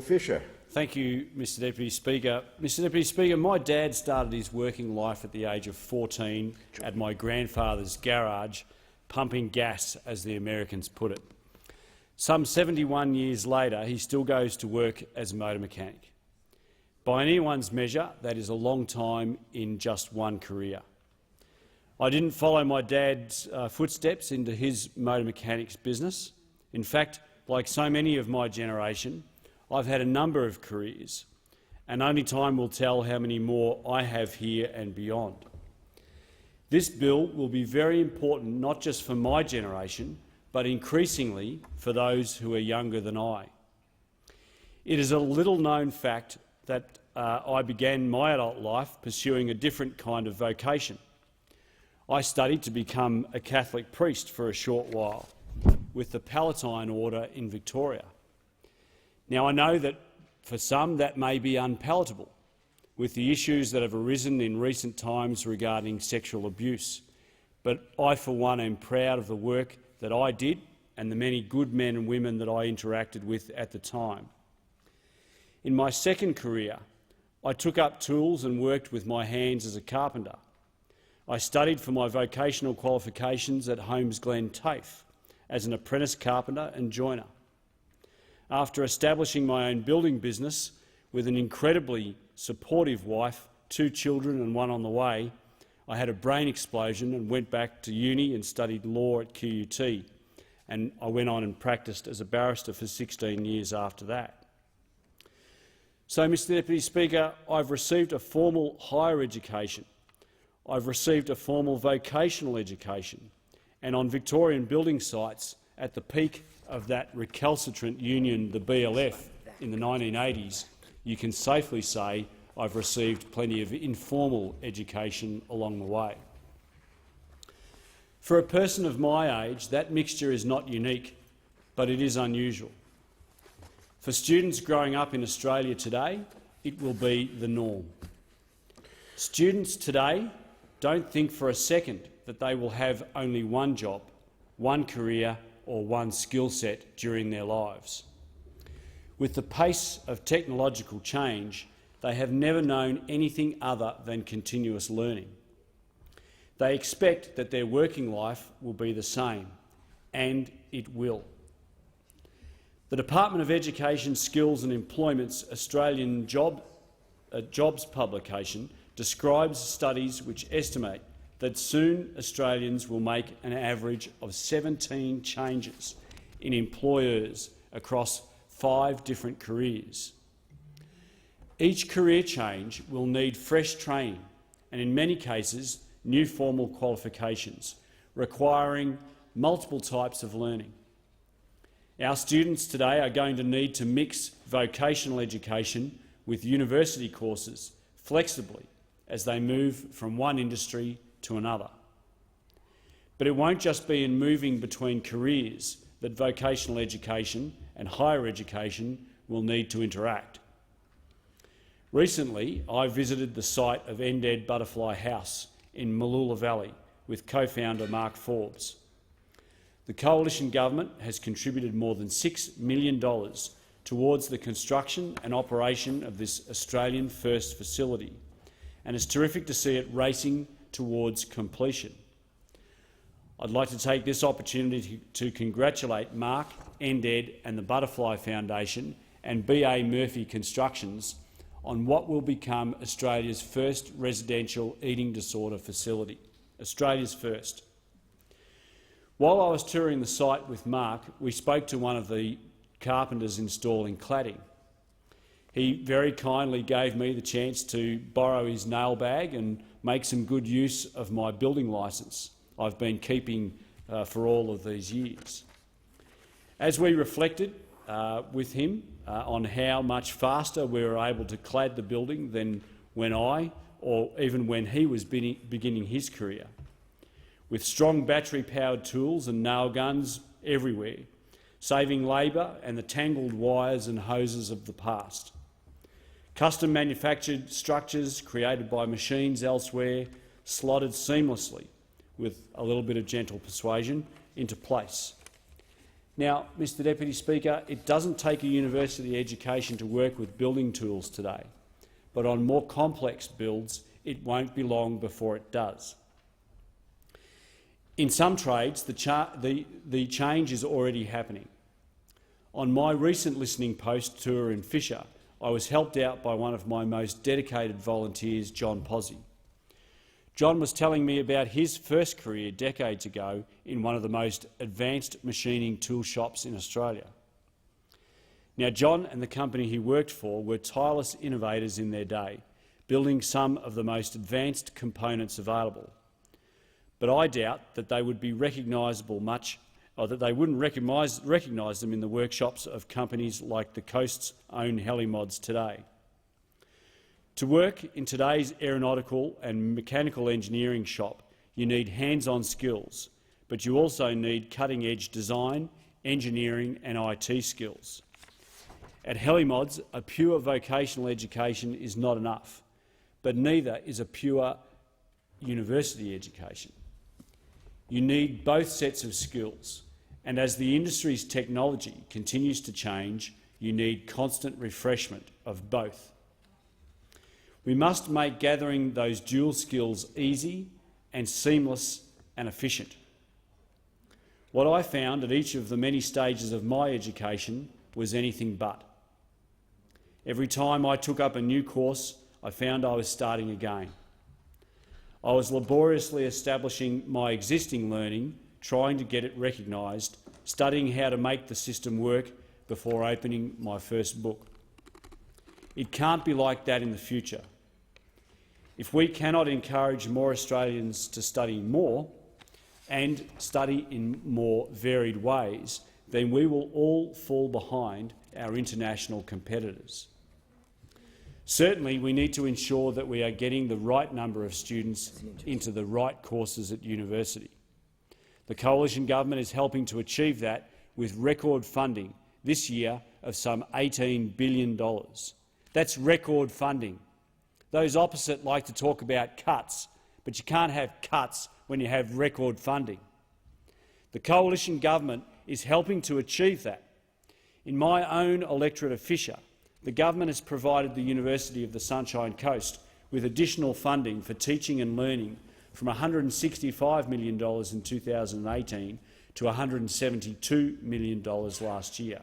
Fisher. Thank you, Mr Deputy Speaker. Mr Deputy Speaker, my dad started his working life at the age of 14 at my grandfather's garage, pumping gas, as the Americans put it. Some 71 years later, he still goes to work as a motor mechanic. By anyone's measure, that is a long time in just one career. I didn't follow my dad's footsteps into his motor mechanics business. In fact, like so many of my generation, I've had a number of careers, and only time will tell how many more I have here and beyond. This bill will be very important not just for my generation, but increasingly for those who are younger than I. It is a little-known fact that I began my adult life pursuing a different kind of vocation. I studied to become a Catholic priest for a short while with the Palatine Order in Victoria. Now, I know that for some that may be unpalatable, with the issues that have arisen in recent times regarding sexual abuse, but I, for one, am proud of the work that I did and the many good men and women that I interacted with at the time. In my second career, I took up tools and worked with my hands as a carpenter. I studied for my vocational qualifications at Holmes Glen TAFE as an apprentice carpenter and joiner. After establishing my own building business with an incredibly supportive wife, 2 children and 1 on the way, I had a brain explosion and went back to uni and studied law at QUT, and I went on and practised as a barrister for 16 years after that. So, Mr Deputy Speaker, I've received a formal higher education, I've received a formal vocational education, and on Victorian building sites at the peak of that recalcitrant union, the BLF, in the 1980s, you can safely say I've received plenty of informal education along the way. For a person of my age, that mixture is not unique, but it is unusual. For students growing up in Australia today, it will be the norm. Students today don't think for a second that they will have only one job, one career or one skill set during their lives. With the pace of technological change, they have never known anything other than continuous learning. They expect that their working life will be the same, and it will. The Department of Education, Skills and Employment's Australian Jobs publication describes studies which estimate that soon Australians will make an average of 17 changes in employers across 5 different careers. Each career change will need fresh training and, in many cases, new formal qualifications, requiring multiple types of learning. Our students today are going to need to mix vocational education with university courses flexibly as they move from one industry to another. But it won't just be in moving between careers that vocational education and higher education will need to interact. Recently, I visited the site of NDED Butterfly House in Mooloolah Valley with co-founder Mark Forbes. The Coalition Government has contributed more than $6 million towards the construction and operation of this Australian-first facility, and it's terrific to see it racing towards completion. I'd like to take this opportunity to congratulate Mark, NDED and the Butterfly Foundation and BA Murphy Constructions on what will become Australia's first residential eating disorder facility. Australia's first. While I was touring the site with Mark, we spoke to one of the carpenters installing cladding. He very kindly gave me the chance to borrow his nail bag and make some good use of my building licence I've been keeping for all of these years. As we reflected with him on how much faster we were able to clad the building than when I, or even when he was beginning his career, with strong battery-powered tools and nail guns everywhere, saving labour and the tangled wires and hoses of the past. Custom manufactured structures created by machines elsewhere slotted seamlessly, with a little bit of gentle persuasion, into place. Now, Mr Deputy Speaker, it doesn't take a university education to work with building tools today, but on more complex builds, it won't be long before it does. In some trades, the change is already happening. On my recent listening post tour in Fisher, I was helped out by one of my most dedicated volunteers, John Pozzi. John was telling me about his first career decades ago in one of the most advanced machining tool shops in Australia. Now, John and the company he worked for were tireless innovators in their day, building some of the most advanced components available. But I doubt that they would be recognisable much, or that they wouldn't recognise them in the workshops of companies like the Coast's own Helimods today. To work in today's aeronautical and mechanical engineering shop, you need hands-on skills, but you also need cutting-edge design, engineering and IT skills. At Helimods, a pure vocational education is not enough, but neither is a pure university education. You need both sets of skills, and as the industry's technology continues to change, you need constant refreshment of both. We must make gathering those dual skills easy and seamless and efficient. What I found at each of the many stages of my education was anything but. Every time I took up a new course, I found I was starting again. I was laboriously establishing my existing learning, trying to get it recognised, studying how to make the system work before opening my first book. It can't be like that in the future. If we cannot encourage more Australians to study more and study in more varied ways, then we will all fall behind our international competitors. Certainly, we need to ensure that we are getting the right number of students into the right courses at university. The Coalition Government is helping to achieve that with record funding this year of some $18 billion. That's record funding. Those opposite like to talk about cuts, but you can't have cuts when you have record funding. The Coalition Government is helping to achieve that. In my own electorate of Fisher, the government has provided the University of the Sunshine Coast with additional funding for teaching and learning from $165 million in 2018 to $172 million last year.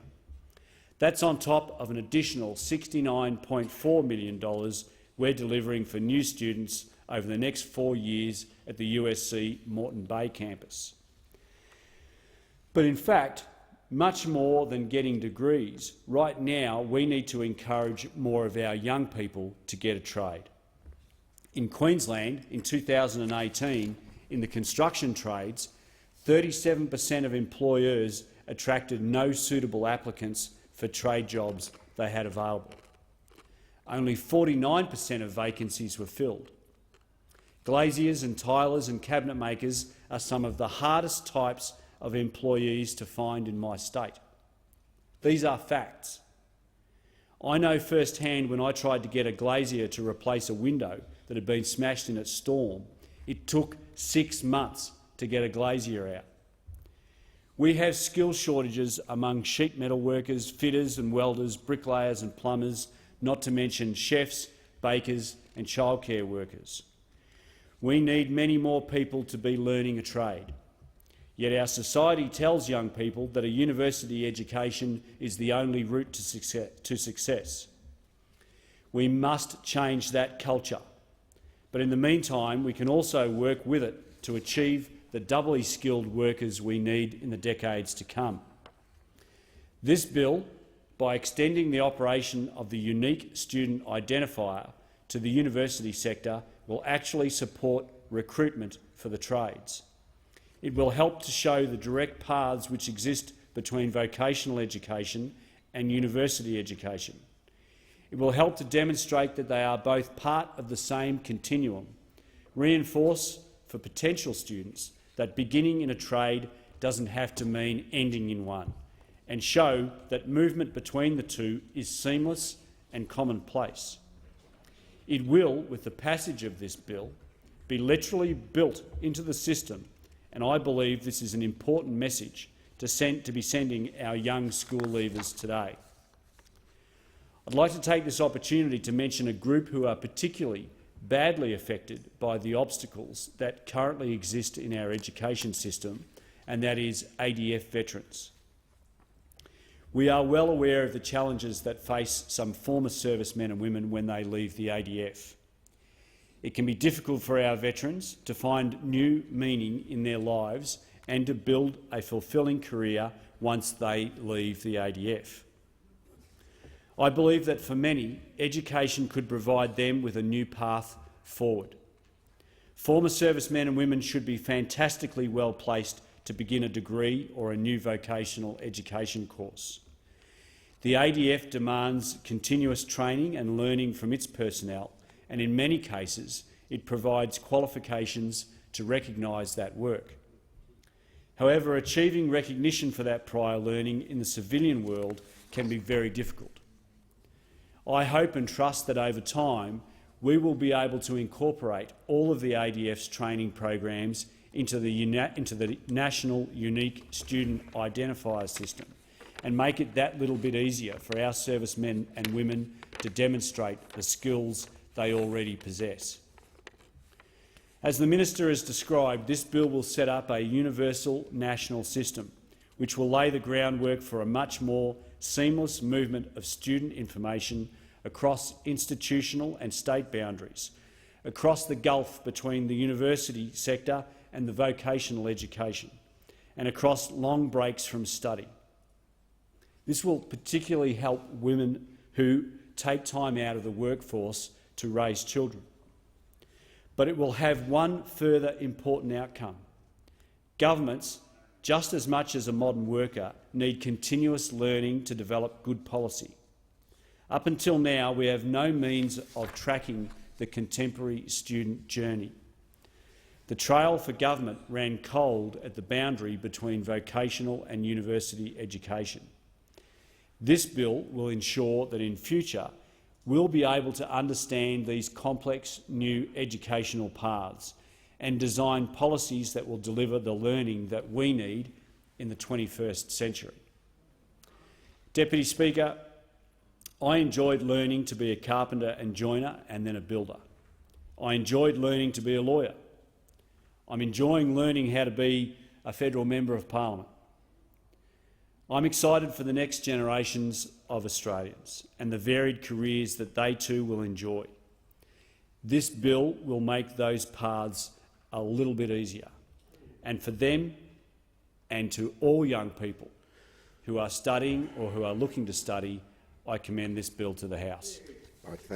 That's on top of an additional $69.4 million we're delivering for new students over the next 4 years at the USC Moreton Bay campus. But in fact, much more than getting degrees, right now we need to encourage more of our young people to get a trade. In Queensland, in 2018, in the construction trades, 37% of employers attracted no suitable applicants for trade jobs they had available. Only 49% of vacancies were filled. Glaziers and tilers and cabinet makers are some of the hardest types of employees to find in my state. These are facts. I know firsthand when I tried to get a glazier to replace a window that had been smashed in a storm, it took 6 months to get a glazier out. We have skill shortages among sheet metal workers, fitters and welders, bricklayers and plumbers, not to mention chefs, bakers and childcare workers. We need many more people to be learning a trade. Yet our society tells young people that a university education is the only route to success. We must change that culture. But in the meantime, we can also work with it to achieve the doubly skilled workers we need in the decades to come. This bill, by extending the operation of the unique student identifier to the university sector, will actually support recruitment for the trades. It will help to show the direct paths which exist between vocational education and university education. It will help to demonstrate that they are both part of the same continuum, reinforce for potential students that beginning in a trade doesn't have to mean ending in one, and show that movement between the two is seamless and commonplace. It will, with the passage of this bill, be literally built into the system, and I believe this is an important message to be sending our young school leavers today. I'd like to take this opportunity to mention a group who are particularly badly affected by the obstacles that currently exist in our education system, and that is ADF veterans. We are well aware of the challenges that face some former servicemen and women when they leave the ADF. It can be difficult for our veterans to find new meaning in their lives and to build a fulfilling career once they leave the ADF. I believe that for many, education could provide them with a new path forward. Former servicemen and women should be fantastically well placed to begin a degree or a new vocational education course. The ADF demands continuous training and learning from its personnel, and in many cases it provides qualifications to recognise that work. However, achieving recognition for that prior learning in the civilian world can be very difficult. I hope and trust that over time we will be able to incorporate all of the ADF's training programs into the National Unique Student Identifier System and make it that little bit easier for our servicemen and women to demonstrate the skills they already possess. As the Minister has described, this bill will set up a universal national system which will lay the groundwork for a much more seamless movement of student information across institutional and state boundaries, across the gulf between the university sector and the vocational education, and across long breaks from study. This will particularly help women who take time out of the workforce to raise children. But it will have one further important outcome. Governments, just as much as a modern worker, need continuous learning to develop good policy. Up until now, we have no means of tracking the contemporary student journey. The trail for government ran cold at the boundary between vocational and university education. This bill will ensure that in future we'll be able to understand these complex new educational paths and design policies that will deliver the learning that we need in the 21st century. Deputy Speaker, I enjoyed learning to be a carpenter and joiner and then a builder. I enjoyed learning to be a lawyer. I'm enjoying learning how to be a federal member of Parliament. I'm excited for the next generations of Australians and the varied careers that they too will enjoy. This bill will make those paths a little bit easier. And for them and to all young people who are studying or who are looking to study, I commend this bill to the House.